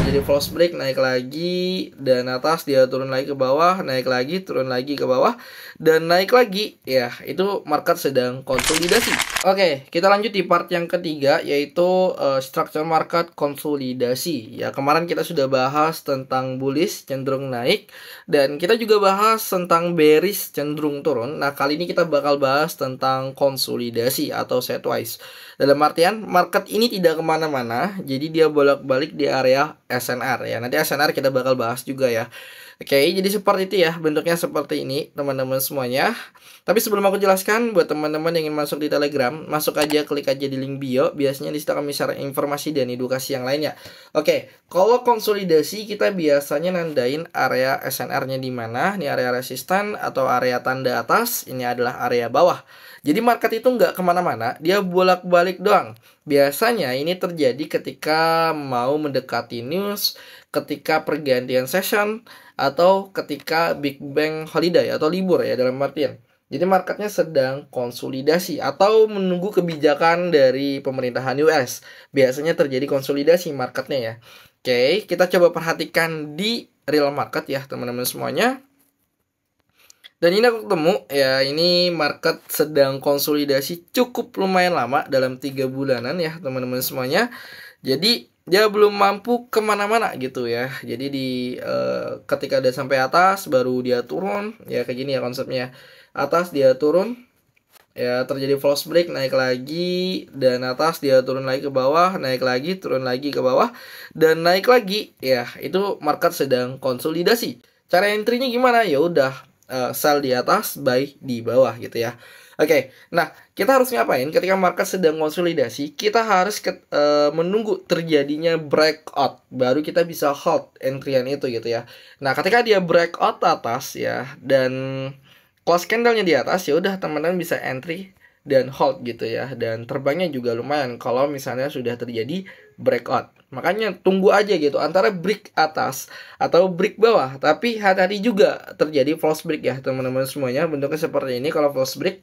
terjadi false break, naik lagi, dan atas dia turun lagi ke bawah, naik lagi, turun lagi ke bawah, dan naik lagi. Ya, itu market sedang konsolidasi. Oke, kita lanjut di part yang ketiga, yaitu structure market konsolidasi. Ya, kemarin kita sudah bahas tentang bullish cenderung naik, dan kita juga bahas tentang bearish cenderung turun. Nah, kali ini kita bakal bahas tentang konsolidasi atau sideways. Dalam artian market ini tidak kemana-mana, jadi dia bolak-balik di area SNR ya. Nanti SNR kita bakal bahas juga ya. Oke, jadi seperti itu ya, bentuknya seperti ini teman-teman semuanya. Tapi sebelum aku jelaskan, buat teman-teman yang ingin masuk di Telegram, masuk aja, klik aja di link bio. Biasanya di situ kami share informasi dan edukasi yang lainnya. Oke, kalau konsolidasi kita biasanya nandain area SNR-nya di mana. Ini area resisten atau area tanda atas, ini adalah area bawah. Jadi market itu nggak kemana-mana, dia bolak-balik doang. Biasanya ini terjadi ketika mau mendekati news, ketika pergantian session, atau ketika Big Bang Holiday atau libur ya dalam artian. Jadi marketnya sedang konsolidasi atau menunggu kebijakan dari pemerintahan US. Biasanya terjadi konsolidasi marketnya ya. Oke, kita coba perhatikan di real market ya teman-teman semuanya. Dan ini aku ketemu ya, ini market sedang konsolidasi cukup lumayan lama dalam 3 bulanan ya teman-teman semuanya. Jadi dia belum mampu kemana-mana gitu ya. Jadi ketika udah sampai atas baru dia turun ya, kayak gini ya konsepnya. Atas dia turun ya, terjadi false break, naik lagi, dan atas dia turun lagi ke bawah, naik lagi, turun lagi ke bawah, dan naik lagi ya. Itu market sedang konsolidasi. Cara entry-nya gimana? Ya udah, sell di atas, buy di bawah gitu ya. Oke, nah kita harus ngapain ketika market sedang konsolidasi? Kita harus menunggu terjadinya breakout, baru kita bisa hold entryan itu gitu ya. Nah ketika dia breakout atas ya, dan close candlenya di atas, ya udah teman-teman bisa entry dan hold gitu ya. Dan terbangnya juga lumayan kalau misalnya sudah terjadi breakout. Makanya tunggu aja gitu antara break atas atau break bawah. Tapi hati-hati juga terjadi false break ya teman-teman semuanya. Bentuknya seperti ini kalau false break.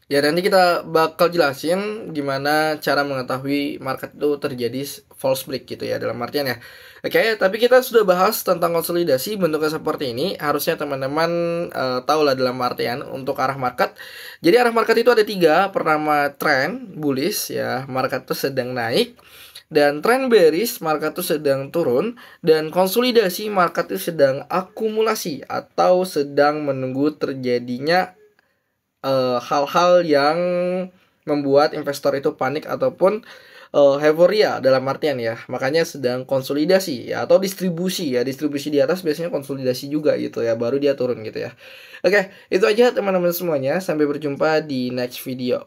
Ya nanti kita bakal jelasin gimana cara mengetahui market itu terjadi false break gitu ya dalam artian ya. Oke, tapi kita sudah bahas tentang konsolidasi bentuknya seperti ini. Harusnya teman-teman tahu lah dalam artian untuk arah market. Jadi arah market itu ada 3. Pertama trend bullish ya, market itu sedang naik. Dan trend bearish, market itu sedang turun. Dan konsolidasi, market itu sedang akumulasi atau sedang menunggu terjadinya hal-hal yang membuat investor itu panik ataupun euforia dalam artian ya. Makanya sedang konsolidasi ya, atau distribusi ya. Distribusi di atas biasanya konsolidasi juga gitu ya, baru dia turun gitu ya. Oke, itu aja teman-teman semuanya. Sampai berjumpa di next video.